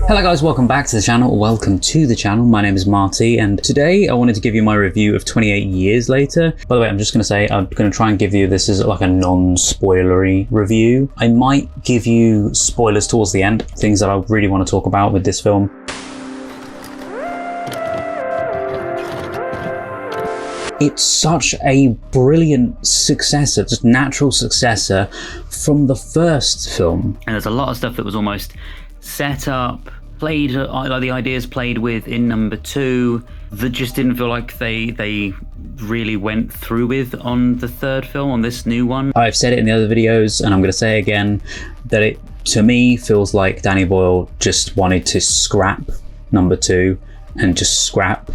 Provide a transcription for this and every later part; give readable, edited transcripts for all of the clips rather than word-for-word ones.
Hello guys, welcome back to the channel, welcome to the channel. My name is Marty and today I wanted to give you my review of 28 Years Later. By the way, I'm just going to say I'm going to try and give you this as like a non-spoilery review. I might give you spoilers towards the end, things that I really want to talk about with this film. It's such a brilliant successor, just natural successor from the first film. And there's a lot of stuff that was almost set up, played, like the ideas played with in number 2 that just didn't feel like they really went through with on the third film, on this new one. I've said it in the other videos and I'm going to say again that it, to me, feels like Danny Boyle just wanted to scrap number 2 and just scrap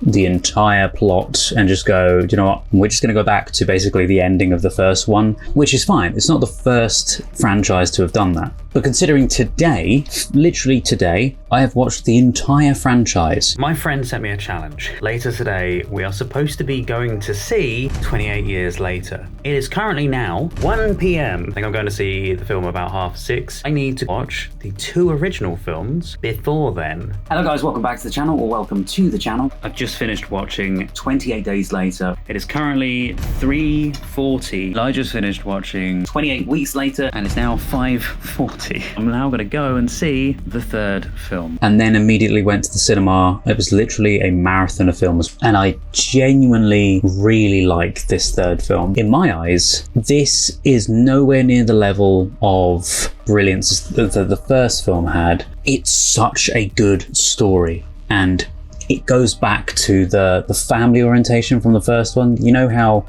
the entire plot and just go, do you know what, we're just going to go back to basically the ending of the first one, which is fine. It's not the first franchise to have done that. But considering today, literally today, I have watched the entire franchise. My friend sent me a challenge. Later today, we are supposed to be going to see 28 Years Later. It is currently now 1 PM. I think I'm going to see the film about 6:30. I need to watch the 2 original films before then. Hello guys, welcome back to the channel, or welcome to the channel. I've just finished watching 28 Days Later. It is currently 3:40. I just finished watching 28 Weeks Later. and it's now 5:40. I'm now going to go and see the third film. And then immediately went to the cinema. It was literally a marathon of films. And I genuinely really like this third film. In my eyes, this is nowhere near the level of brilliance that the first film had. It's such a good story. And it goes back to the family orientation from the first one. You know how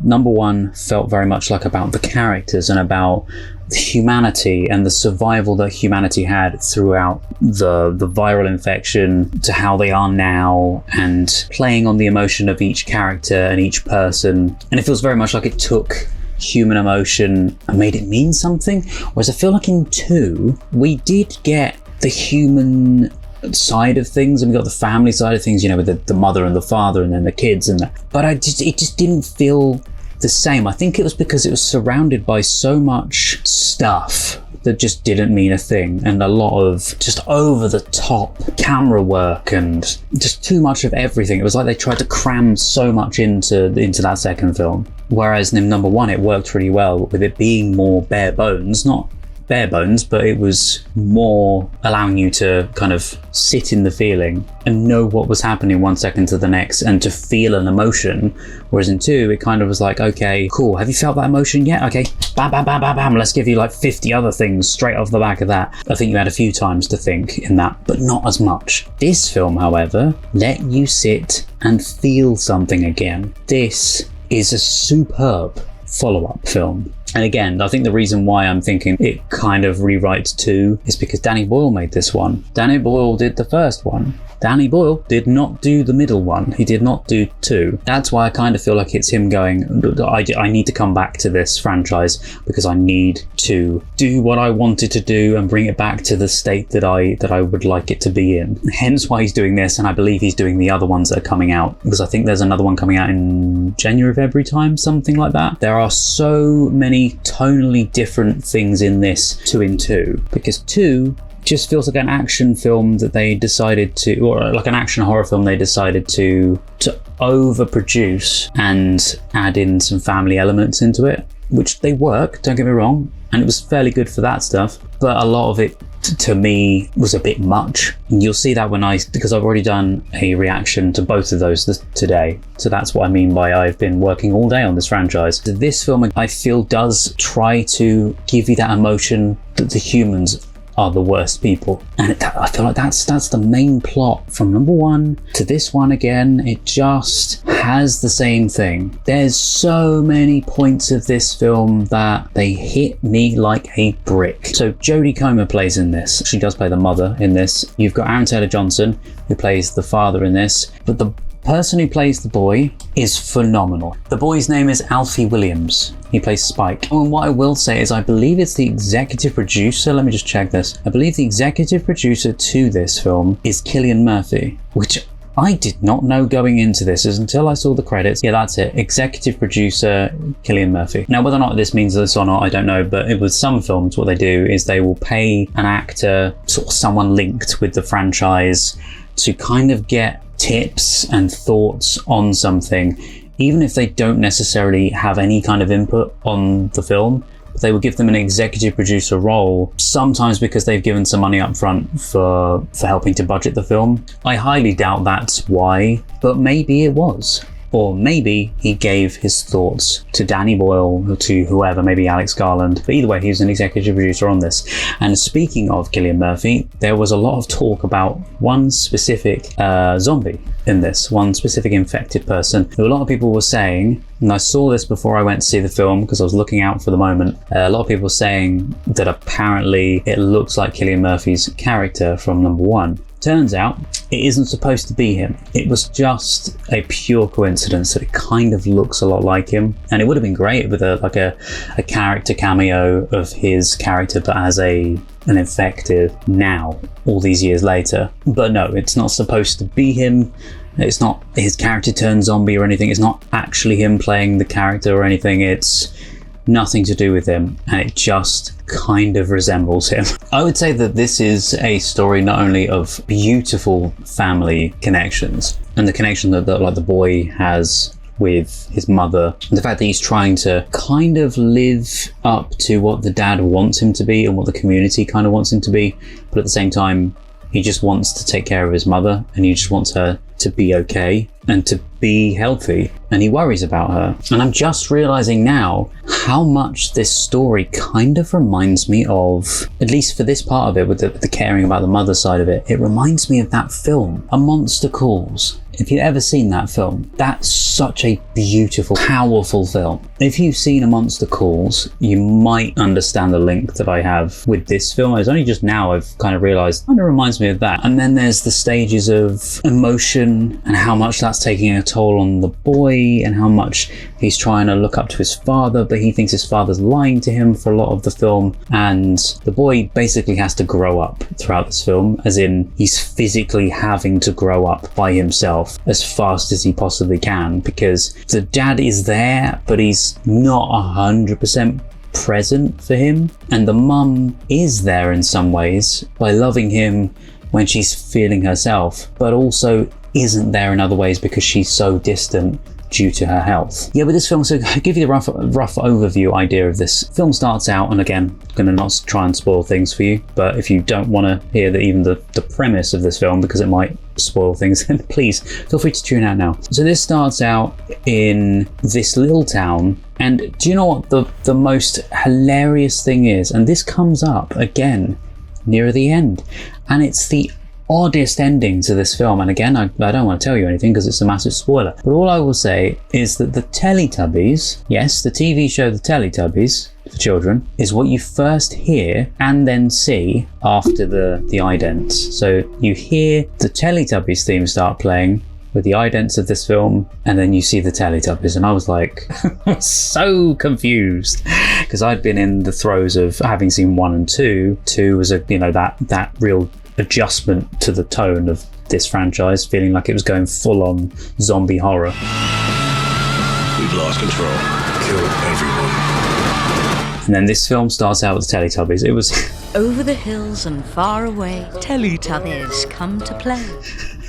number 1 felt very much like about the characters and about humanity and the survival that humanity had throughout the viral infection to how they are now, and playing on the emotion of each character and each person. And it feels very much like it took human emotion and made it mean something. Whereas I feel like in 2, we did get the human side of things, and we got the family side of things, you know, with the mother and the father and then the kids, and but it just didn't feel the same. I think it was because it was surrounded by so much stuff that just didn't mean a thing, and a lot of just over the top camera work and just too much of everything. It was like they tried to cram so much into that second film, whereas in number 1 it worked really well with it being more bare bones, not bare bones, but it was more allowing you to kind of sit in the feeling and know what was happening 1 second to the next and to feel an emotion. Whereas in 2, it kind of was like, okay, cool, have you felt that emotion yet? Okay, bam, bam, bam, bam, bam, let's give you like 50 other things straight off the back of that. I think you had a few times to think in that, but not as much. This film, however, let you sit and feel something again. This is a superb follow-up film. And again, I think the reason why I'm thinking it kind of rewrites 2 is because Danny Boyle made this one. Danny Boyle did the first one. Danny Boyle did not do the middle one. He did not do 2. That's why I kind of feel like it's him going, I need to come back to this franchise because I need to do what I wanted to do and bring it back to the state that I would like it to be in. Hence why he's doing this, and I believe he's doing the other ones that are coming out, because I think there's another one coming out in January, February time, something like that. There are so many tonally different things in this 2 in 2, because 2 just feels like an action film that they decided to, or like an action horror film they decided to overproduce and add in some family elements into it, which they work, don't get me wrong, and it was fairly good for that stuff, but a lot of it to me was a bit much. And you'll see that because I've already done a reaction to both of those today, so that's what I mean by I've been working all day on this franchise. This film, I feel, does try to give you that emotion that the humans are the worst people, and I feel like that's the main plot from number 1 to this one again. It just has the same thing. There's so many points of this film that they hit me like a brick. So Jodie Comer plays in this. She does play the mother in this. You've got Aaron Taylor-Johnson, who plays the father in this, but the person who plays the boy is phenomenal. The boy's name is Alfie Williams. He plays Spike. And what I will say is I believe it's the executive producer. Let me just check this. I believe the executive producer to this film is Cillian Murphy, which I did not know going into this until I saw the credits. Yeah, that's it. Executive producer Cillian Murphy. Now, whether or not this means this or not, I don't know, but with some films, what they do is they will pay an actor, sort of someone linked with the franchise, to kind of get tips and thoughts on something, even if they don't necessarily have any kind of input on the film. They will give them an executive producer role, sometimes because they've given some money up front for helping to budget the film. I highly doubt that's why, but maybe it was. Or maybe he gave his thoughts to Danny Boyle, or to whoever, maybe Alex Garland. But either way, he was an executive producer on this. And speaking of Cillian Murphy, there was a lot of talk about one specific zombie in this, one specific infected person, who a lot of people were saying, and I saw this before I went to see the film because I was looking out for the moment, a lot of people were saying that apparently it looks like Cillian Murphy's character from number 1. Turns out it isn't supposed to be him. It was just a pure coincidence that it kind of looks a lot like him, and it would have been great with a character cameo of his character, but as an infected now, all these years later. But no, it's not supposed to be him. It's not his character turned zombie or anything. It's not actually him playing the character or anything. It's nothing to do with him, and it just kind of resembles him. I would say that this is a story not only of beautiful family connections and the connection that like the boy has with his mother, and the fact that he's trying to kind of live up to what the dad wants him to be and what the community kind of wants him to be, but at the same time he just wants to take care of his mother, and he just wants her to be okay and to be healthy, and he worries about her. And I'm just realizing now how much this story kind of reminds me of, at least for this part of it, with the caring about the mother side of it, it reminds me of that film, A Monster Calls. If you've ever seen that film, that's such a beautiful, powerful film. If you've seen A Monster Calls, you might understand the link that I have with this film. It's only just now I've kind of realized it kind of reminds me of that. And then there's the stages of emotion and how much that's taking a toll on the boy, and how much he's trying to look up to his father, but he thinks his father's lying to him for a lot of the film. And the boy basically has to grow up throughout this film, as in he's physically having to grow up by himself as fast as he possibly can, because the dad is there, but he's not 100% present for him, and the mum is there in some ways by loving him when she's feeling herself, but also isn't there in other ways because she's so distant due to her health. Yeah, with this film, so I'll give you the rough overview idea of this. Film starts out, and again, I'm going to not try and spoil things for you, but if you don't want to hear even the premise of this film, because it might spoil things, then please feel free to tune out now. So this starts out in this little town, and do you know what the most hilarious thing is? And this comes up again near the end, and it's the oddest ending to this film. And again, I don't want to tell you anything because it's a massive spoiler, but all I will say is that the Teletubbies, yes, the TV show The Teletubbies for children, is what you first hear and then see after the idents. So you hear the Teletubbies theme start playing with the idents of this film, and then you see the Teletubbies, and I was like so confused, because I'd been in the throes of having seen 1 and 2. 2 was that real adjustment to the tone of this franchise, feeling like it was going full on zombie horror. We've lost control. Killed everyone. And then this film starts out with the Teletubbies. It was over the hills and far away, Teletubbies come to play.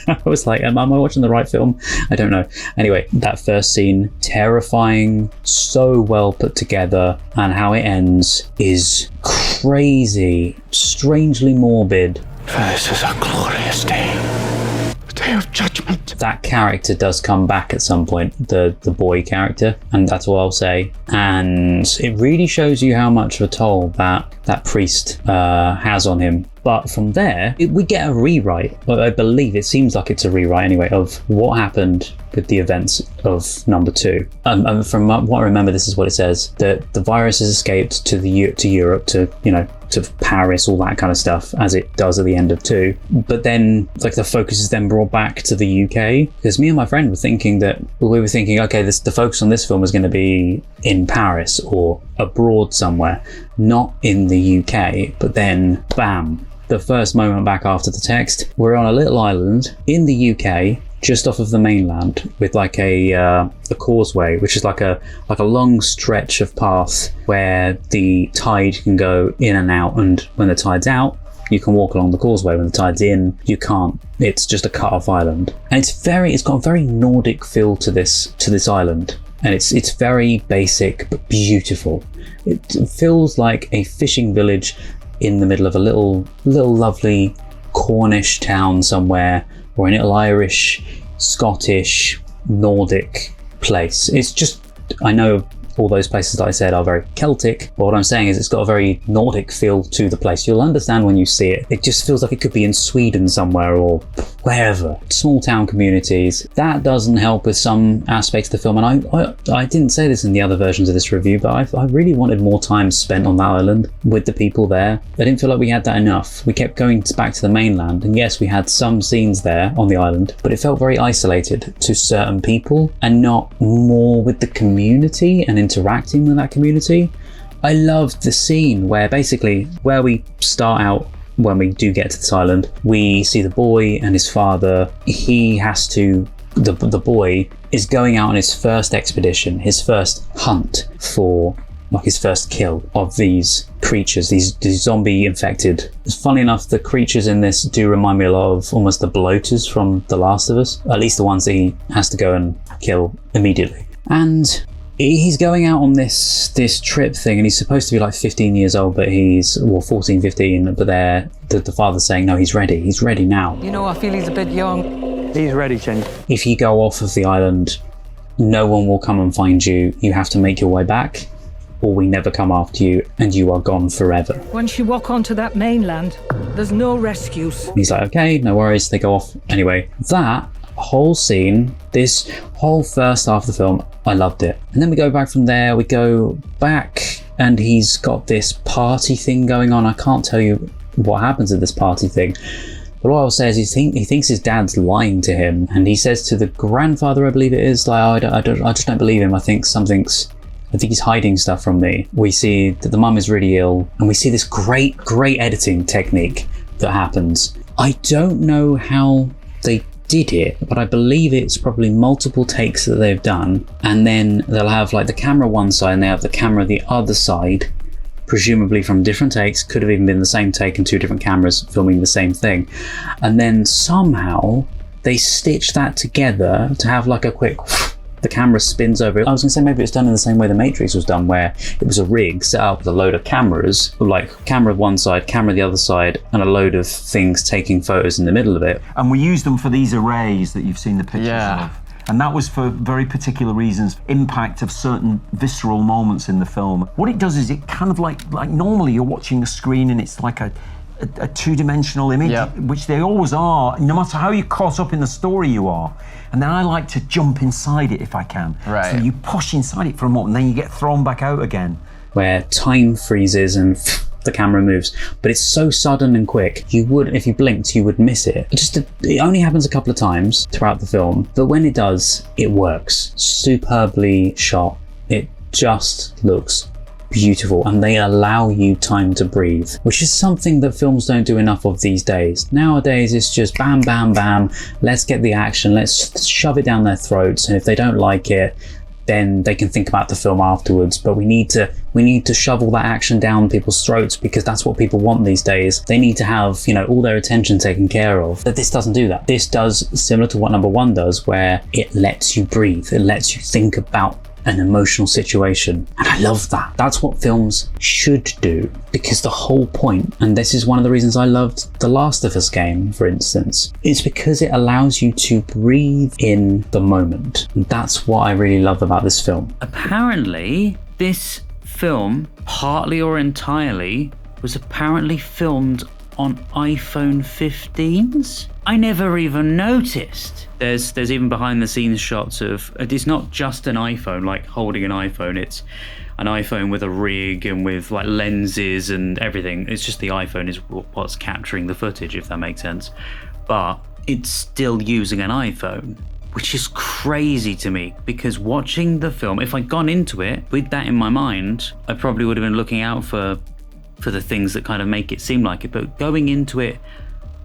I was like, am I watching the right film? I don't know. Anyway, that first scene, terrifying, so well put together, and how it ends is crazy, strangely morbid. This is a glorious day. A day of judgment. That character does come back at some point, the boy character, and that's all I'll say. And it really shows you how much of a toll that priest has on him. But from there, we get a rewrite. Well, I believe it seems like it's a rewrite anyway of what happened with the events of number 2. And from what I remember, this is what it says: that the virus has escaped to Europe, to Paris, all that kind of stuff, as it does at the end of 2. But then, like, the focus is then brought back to the UK, because me and my friend were thinking, okay, the focus on this film was going to be in Paris or abroad somewhere, not in the UK. But then, bam, the first moment back after the text, we're on a little island in the UK. just off of the mainland with like a causeway, which is like a long stretch of path where the tide can go in and out, and when the tide's out you can walk along the causeway. When the tide's in, you can't. It's just a cut-off island, and it's got a very Nordic feel to this island, and it's very basic but beautiful. It feels like a fishing village in the middle of a little lovely Cornish town somewhere, or a little Irish, Scottish, Nordic place. It's just, I know all those places that I said are very Celtic, but what I'm saying is it's got a very Nordic feel to the place. You'll understand when you see it. It just feels like it could be in Sweden somewhere or wherever. Small town communities. That doesn't help with some aspects of the film, and I didn't say this in the other versions of this review, but I really wanted more time spent on that island with the people there. I didn't feel like we had that enough. We kept going back to the mainland, and yes, we had some scenes there on the island, but it felt very isolated to certain people and not more with the community and interacting with that community. I loved the scene where we start out. When we do get to this island, we see the boy and his father. The boy is going out on his first expedition, his first hunt for like his first kill of these creatures, these zombie infected. Funny enough, the creatures in this do remind me a lot of almost the bloaters from The Last of Us, at least the ones that he has to go and kill immediately. And he's going out on this trip thing, and he's supposed to be like 15 years old, but he's 14, 15, but the father's saying no, he's ready now. You know, I feel he's a bit young. He's ready, Chen. If you go off of the island, no one will come and find you. You have to make your way back, or we never come after you and you are gone forever. Once you walk onto that mainland, there's no rescues. He's like, okay, no worries. They go off anyway. That whole scene, this whole first half of the film, I loved it. And then we go back from there, we go back, and he's got this party thing going on. I can't tell you what happens at this party thing, but all I'll say is he thinks his dad's lying to him, and he says to the grandfather, I believe it is, like, I just don't believe him. I think he's hiding stuff from me. We see that the mum is really ill, and we see this great editing technique that happens. I don't know how they did it, but I believe it's probably multiple takes that they've done, and then they'll have like the camera one side and they have the camera the other side, presumably from different takes. Could have even been the same take and two different cameras filming the same thing, and then somehow they stitch that together to have like a quick the camera spins over. I was going to say maybe it's done in the same way The Matrix was done, where it was a rig set up with a load of cameras, like camera one side, camera the other side, and a load of things taking photos in the middle of it. And we used them for these arrays that you've seen the pictures of. And that was for very particular reasons, impact of certain visceral moments in the film. What it does is it kind of like normally you're watching a screen and it's like a two-dimensional image, which they always are, no matter how you caught up in the story you are. And then I like to jump inside it if I can. Right. So you push inside it for a moment, and then you get thrown back out again. Where time freezes and the camera moves, but it's so sudden and quick. If you blinked, you would miss it. It only happens a couple of times throughout the film, but when it does, it works. Superbly shot. It just looks beautiful, and they allow you time to breathe, which is something that films don't do enough of these days. Nowadays it's just bam, bam, bam, let's get the action, let's shove it down their throats, and if they don't like it, then they can think about the film afterwards. But we need to shove all that action down people's throats, because that's what people want these days. They need to have, all their attention taken care of. But this doesn't do that. This does similar to what number one does, where it lets you breathe, it lets you think about an emotional situation, and I love that. That's what films should do, because the whole point, and this is one of the reasons I loved The Last of Us game, for instance, is because it allows you to breathe in the moment. And that's what I really love about this film. Apparently, this film, partly or entirely, was apparently filmed on iPhone 15s. I never even noticed. There's even behind the scenes shots of, it's not just an iPhone, like holding an iPhone, it's an iPhone with a rig and with like lenses and everything. It's just the iPhone is what's capturing the footage, if that makes sense. But it's still using an iPhone, which is crazy to me, because watching the film, if I'd gone into it with that in my mind, I probably would have been looking out for the things that kind of make it seem like it. But going into it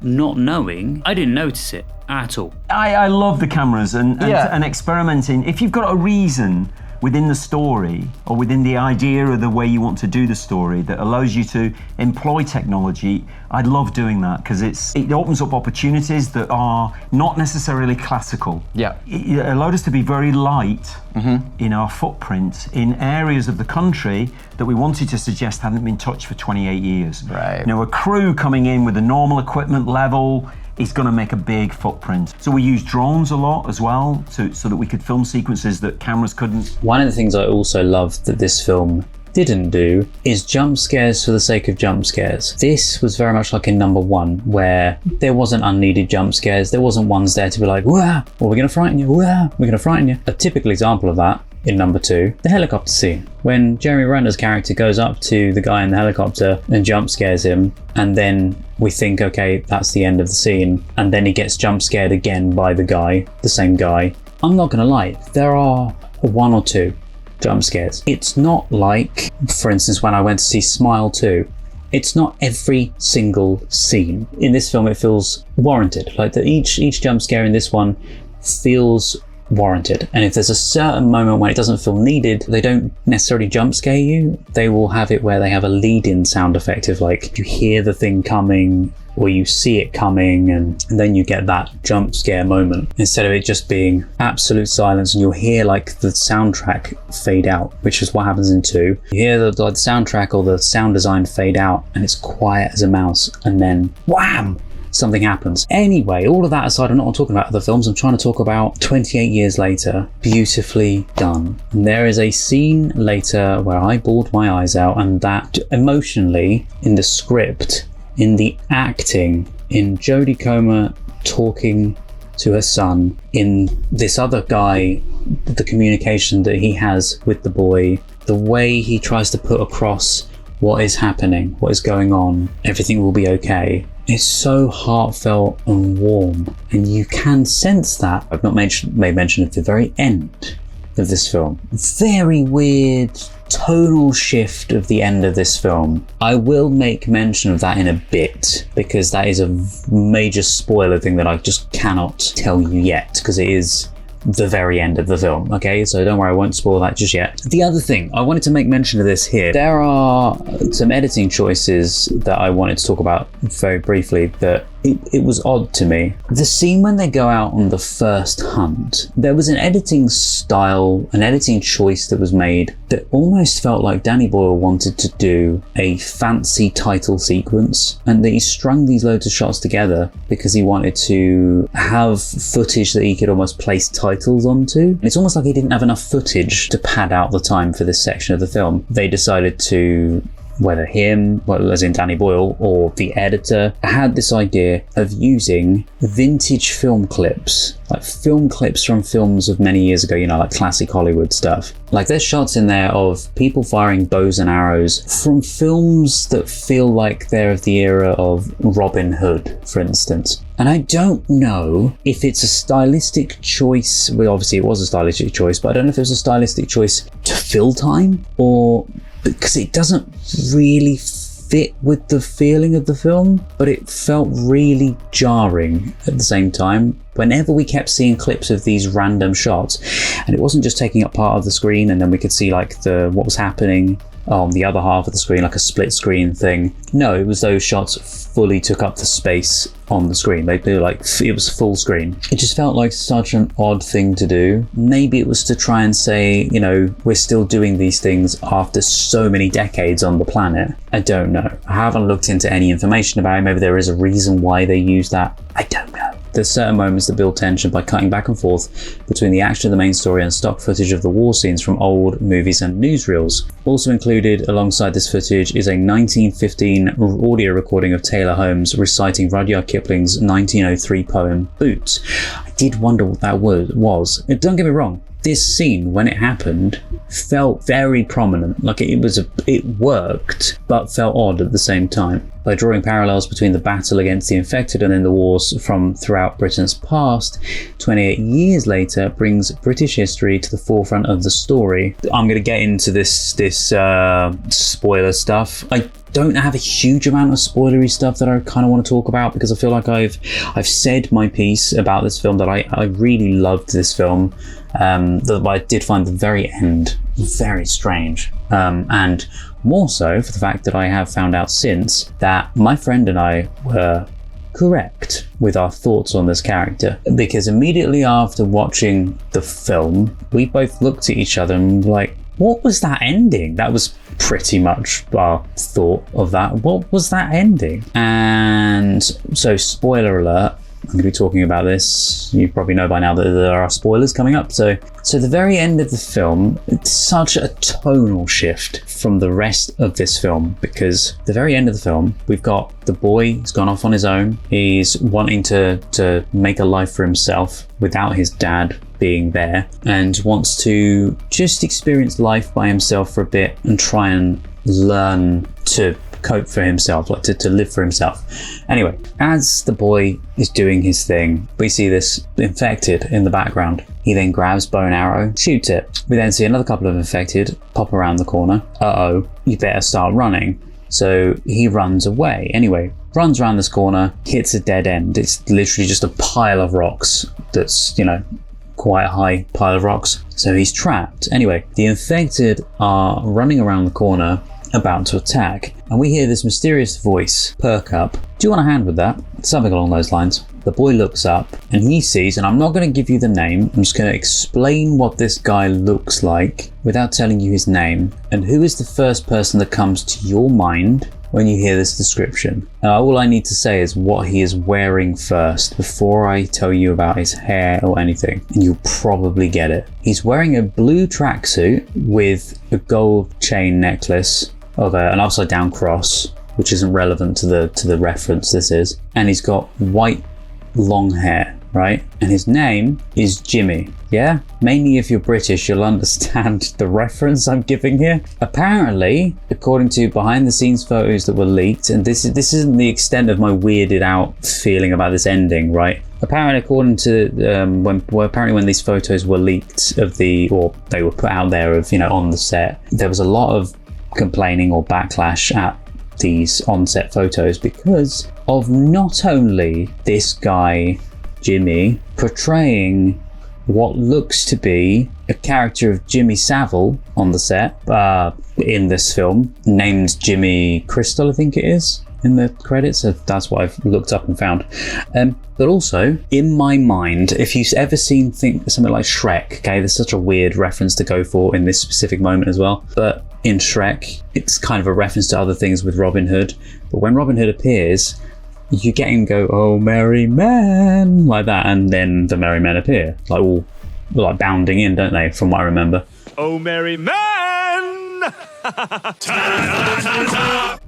not knowing, I didn't notice it at all. I love the cameras and experimenting. If you've got a reason within the story or within the idea of the way you want to do the story that allows you to employ technology, I love doing that because it opens up opportunities that are not necessarily classical. Yeah. It allowed us to be very light in our footprint in areas of the country that we wanted to suggest hadn't been touched for 28 years. Right. You know, a crew coming in with a normal equipment level is going to make a big footprint. So we use drones a lot as well so that we could film sequences that cameras couldn't. One of the things I also love that this film didn't do is jump scares for the sake of jump scares. This was very much like in number 1, where there wasn't unneeded jump scares. There wasn't ones there to be like, "Wah, well, we're going to frighten you, wah, we're going to frighten you." A typical example of that in number 2, the helicopter scene. When Jeremy Renner's character goes up to the guy in the helicopter and jump scares him, and then we think, okay, that's the end of the scene, and then he gets jump scared again by the same guy. I'm not going to lie, there are 1 or 2 jump scares. It's not like, for instance, when I went to see Smile 2, it's not every single scene. In this film, it feels warranted. Like each jump scare in this one feels warranted. And if there's a certain moment when it doesn't feel needed, they don't necessarily jump scare you. They will have it where they have a lead-in sound effect of like, you hear the thing coming or you see it coming, and then you get that jump scare moment instead of it just being absolute silence and you'll hear like the soundtrack fade out, which is what happens in 2. You hear the soundtrack or the sound design fade out and it's quiet as a mouse, and then wham! Something happens. Anyway, all of that aside, I'm not talking about other films. I'm trying to talk about 28 years later, beautifully done. And there is a scene later where I bawled my eyes out, and that emotionally, in the script, in the acting, in Jodie Comer talking to her son, in this other guy, the communication that he has with the boy, the way he tries to put across what is happening, what is going on, everything will be okay. It's so heartfelt and warm, and you can sense that. I've not made mention of the very end of this film. Very weird tonal shift of the end of this film. I will make mention of that in a bit, because that is a major spoiler thing that I just cannot tell you yet, because it is the very end of the film. Okay, so don't worry, I won't spoil that just yet. The other thing, I wanted to make mention of this here. There are some editing choices that I wanted to talk about very briefly that it was odd to me. The scene when they go out on the first hunt, there was an editing style, an editing choice that was made that almost felt like Danny Boyle wanted to do a fancy title sequence, and that he strung these loads of shots together because he wanted to have footage that he could almost place titles onto. And it's almost like he didn't have enough footage to pad out the time for this section of the film. They decided to, whether him, well, as in Danny Boyle, or the editor, had this idea of using vintage film clips, like film clips from films of many years ago, you know, like classic Hollywood stuff. Like there's shots in there of people firing bows and arrows from films that feel like they're of the era of Robin Hood, for instance. And I don't know if it's a stylistic choice. Well, obviously it was a stylistic choice, but I don't know if it was a stylistic choice to fill time, or because it doesn't really fit with the feeling of the film, but it felt really jarring at the same time. Whenever we kept seeing clips of these random shots, and it wasn't just taking up part of the screen and then we could see like what was happening on the other half of the screen, like a split screen thing. No, it was those shots fully took up the space on the screen. They do like, it was full screen. It just felt like such an odd thing to do. Maybe it was to try and say, you know, we're still doing these things after so many decades on the planet. I don't know. I haven't looked into any information about it. Maybe there is a reason why they use that. I don't know. There's certain moments that build tension by cutting back and forth between the action of the main story and stock footage of the war scenes from old movies and newsreels. Also included alongside this footage is a 1915 audio recording of Taylor Holmes reciting Rudyard Kipling's 1903 poem, Boots. I did wonder what that was. Don't get me wrong, this scene, when it happened, felt very prominent. Like it worked, but felt odd at the same time. By drawing parallels between the battle against the infected and then the wars from throughout Britain's past, 28 years later brings British history to the forefront of the story. I'm going to get into this spoiler stuff. I don't have a huge amount of spoilery stuff that I kind of want to talk about, because I feel like I've said my piece about this film, that I really loved this film. That I did find the very end very strange, and more so for the fact that I have found out since that my friend and I were correct with our thoughts on this character, because immediately after watching the film we both looked at each other and were like, what was that ending? That was pretty much our thought of that. What was that ending? And so, spoiler alert, I'm going to be talking about this. You probably know by now that there are spoilers coming up. So the very end of the film, it's such a tonal shift from the rest of this film, because the very end of the film, we've got the boy who's gone off on his own. He's wanting to make a life for himself without his dad being there, and wants to just experience life by himself for a bit and try and learn to cope for himself, like to live for himself. Anyway, as the boy is doing his thing, we see this infected in the background. He then grabs bow and arrow, shoots it. We then see another couple of infected pop around the corner. You better start running. So he runs away. Anyway, runs around this corner, hits a dead end. It's literally just a pile of rocks that's, quite a high pile of rocks. So he's trapped. Anyway, the infected are running around the corner about to attack, and we hear this mysterious voice perk up. Do you want a hand with that? Something along those lines. The boy looks up and he sees, and I'm not going to give you the name, I'm just going to explain what this guy looks like without telling you his name. And who is the first person that comes to your mind when you hear this description? All I need to say is what he is wearing first before I tell you about his hair or anything, and you'll probably get it. He's wearing a blue tracksuit with a gold chain necklace of an upside down cross, which isn't relevant to the reference this is, and he's got white long hair, right? And his name is Jimmy. Yeah, mainly if you're British you'll understand the reference I'm giving here. Apparently, according to behind the scenes photos that were leaked, and this isn't the extent of my weirded out feeling about this ending, right? Apparently, according to when these photos were leaked or they were put out there of, on the set, there was a lot of complaining or backlash at these on-set photos because of not only this guy Jimmy portraying what looks to be a character of Jimmy Savile on the set in this film, named Jimmy Crystal, I think it is, in the credits. So that's what I've looked up and found. But also, in my mind, if you've ever seen something like Shrek, okay, there's such a weird reference to go for in this specific moment as well, but in Shrek, it's kind of a reference to other things with Robin Hood. But when Robin Hood appears, you get him go, "Oh, merry men," like that, and then the merry men appear, all bounding in, don't they? From what I remember. Oh, merry men!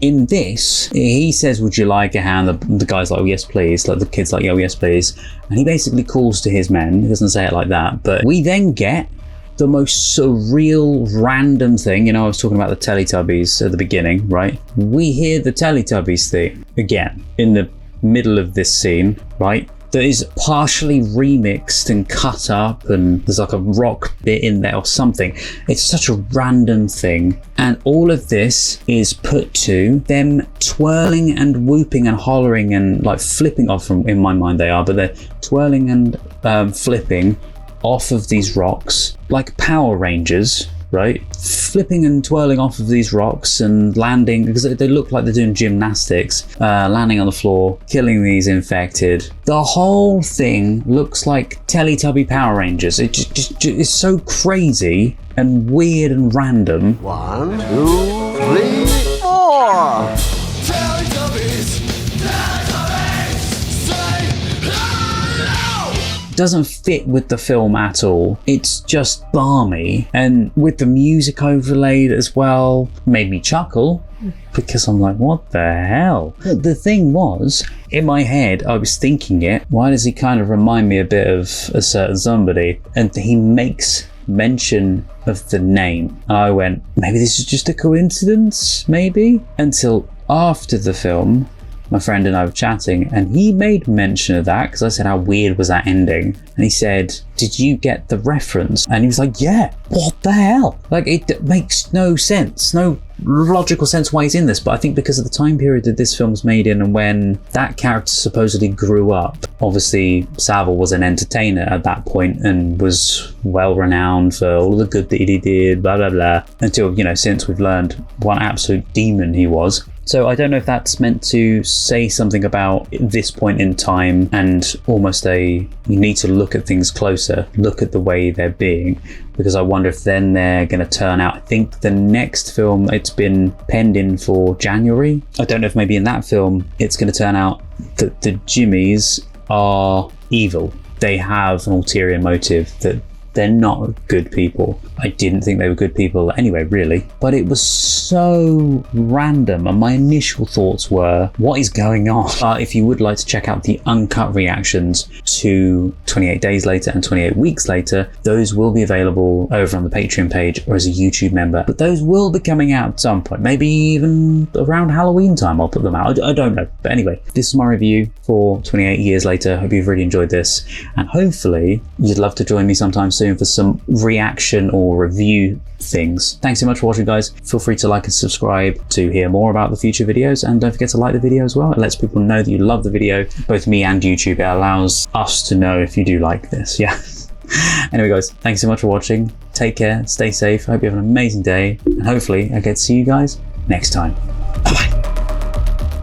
In this, he says, "Would you like a hand?" The guy's like, "Oh, yes, please." Like the kid's like, "Oh, yes, please." And he basically calls to his men. He doesn't say it like that, but we then get the most surreal, random thing. I was talking about the Teletubbies at the beginning, right? We hear the Teletubbies theme again in the middle of this scene, right? That is partially remixed and cut up, and there's like a rock bit in there or something. It's such a random thing. And all of this is put to them twirling and whooping and hollering and flipping off from, in my mind they are, but they're twirling and flipping off of these rocks like Power Rangers, right? Flipping and twirling off of these rocks and landing, because they look like they're doing gymnastics, landing on the floor, killing these infected. The whole thing looks like Teletubby Power Rangers. It just is so crazy and weird and random. 1, 2, 3, 4. Doesn't fit with the film at all. It's just balmy, and with the music overlaid as well, made me chuckle because I'm like, what the hell? The thing was, in my head I was thinking it, why does he kind of remind me a bit of a certain somebody? And he makes mention of the name, and I went, maybe this is just a coincidence, maybe, until after the film my friend and I were chatting, and he made mention of that because I said, how weird was that ending? And he said, did you get the reference? And he was like, yeah, what the hell? Like, it makes no sense, no logical sense why he's in this, but I think because of the time period that this film's made in and when that character supposedly grew up. Obviously, Savile was an entertainer at that point and was well renowned for all the good that he did, blah blah blah, until, you know, since we've learned what an absolute demon he was. So I don't know if that's meant to say something about this point in time and almost you need to look at things closer, look at the way they're being, because I wonder if then they're going to turn out. I think the next film, it's been penned in for January. I don't know if maybe in that film it's going to turn out that the Jimmies are evil. They have an ulterior motive, that they're not good people. I didn't think they were good people anyway, really. But it was so random, and my initial thoughts were, what is going on? If you would like to check out the uncut reactions to 28 Days Later and 28 Weeks Later, those will be available over on the Patreon page or as a YouTube member. But those will be coming out at some point, maybe even around Halloween time I'll put them out. I don't know. But anyway, this is my review for 28 Years Later. Hope you've really enjoyed this, and hopefully you'd love to join me sometime soon for some reaction or review things. Thanks so much for watching, guys. Feel free to like and subscribe to hear more about the future videos, and don't forget to like the video as well. It lets people know that you love the video, both me and YouTube. It allows us to know if you do like this. Yeah. Anyway, guys, thanks so much for watching. Take care, stay safe. I hope you have an amazing day, and hopefully I get to see you guys next time. Bye-bye.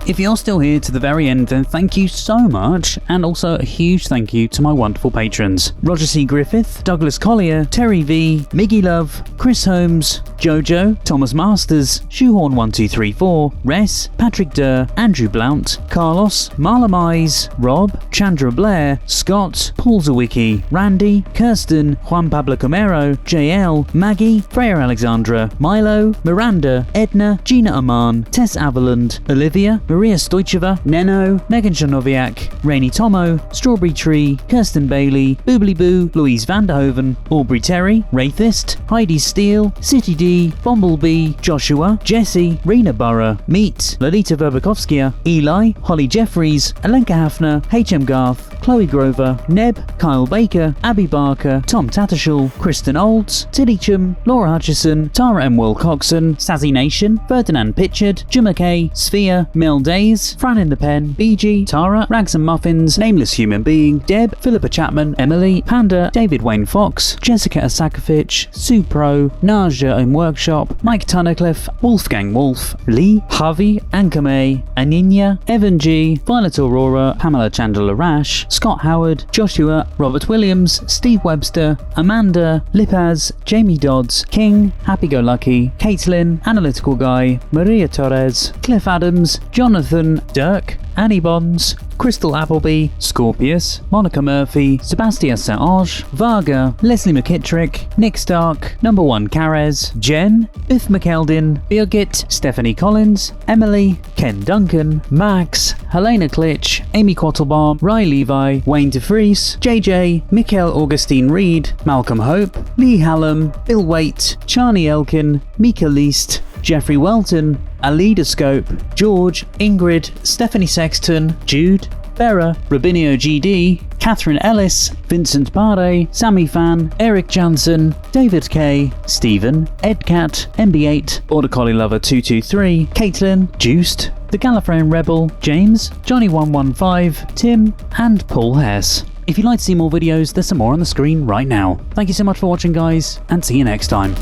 If you're still here to the very end, then thank you so much, and also a huge thank you to my wonderful patrons: Roger C. Griffith, Douglas Collier, Terry V, Miggy Love, Chris Holmes, Jojo, Thomas Masters, Shoehorn1234, Res, Patrick Durr, Andrew Blount, Carlos, Marla Mize, Rob, Chandra Blair, Scott, Paul Zawicki, Randy, Kirsten, Juan Pablo Camero, JL, Maggie, Freya Alexandra, Milo, Miranda, Edna, Gina Aman, Tess Avaland, Olivia, Maria Stoicheva, Neno, Megan Janoviak, Rainy Tomo, Strawberry Tree, Kirsten Bailey, Boobly Boo, Louise Vanderhoven, Aubrey Terry, Wraithist, Heidi Steele, City D, Bumblebee, Joshua, Jesse, Rena Burra, Meat, Lolita Verbakovskia, Eli, Holly Jeffries, Alenka Hafner, HM Garth, Chloe Grover, Neb, Kyle Baker, Abby Barker, Tom Tattershall, Kristen Olds, Tillycham, Laura Hutchison, Tara M. Will Coxon, Sazzy Nation, Ferdinand Pitchard, Jim McKay, Sphere, Mel Days, Fran in the Pen, BG, Tara, Rags and Muffins, Nameless Human Being, Deb, Philippa Chapman, Emily, Panda, David Wayne Fox, Jessica Asakovich, Supro, Naja in Workshop, Mike Tunnicliffe, Wolfgang Wolf, Lee, Harvey, Ankame, Aninya, Evan G, Violet Aurora, Pamela Chandler Rash, Scott Howard, Joshua, Robert Williams, Steve Webster, Amanda, Lipaz, Jamie Dodds, King, Happy Go Lucky, Caitlin, Analytical Guy, Maria Torres, Cliff Adams, Jonathan, Dirk, Annie Bonds, Crystal Appleby, Scorpius, Monica Murphy, Sebastian St-Ange, Varga, Leslie McKittrick, Nick Stark, Number 1 Carez, Jen, Biff McKeldin, Birgit, Stephanie Collins, Emily, Ken Duncan, Max, Helena Klitsch, Amy Quattlebaum, Ry Levi, Wayne DeFries, JJ, Mikhail Augustine Reed, Malcolm Hope, Lee Hallam, Bill Waite, Charlie Elkin, Mika Least, Jeffrey Welton, Alida Scope, George, Ingrid, Stephanie Sexton, Jude, Bera, Rubinio GD, Catherine Ellis, Vincent Pare, Sammy Fan, Eric Jansen, David K, Stephen, Edcat, MB8, Border Collie Lover 223, Caitlin, Juiced, The Gallifreyan Rebel, James, Johnny115, Tim, and Paul Hess. If you'd like to see more videos, there's some more on the screen right now. Thank you so much for watching, guys, and see you next time.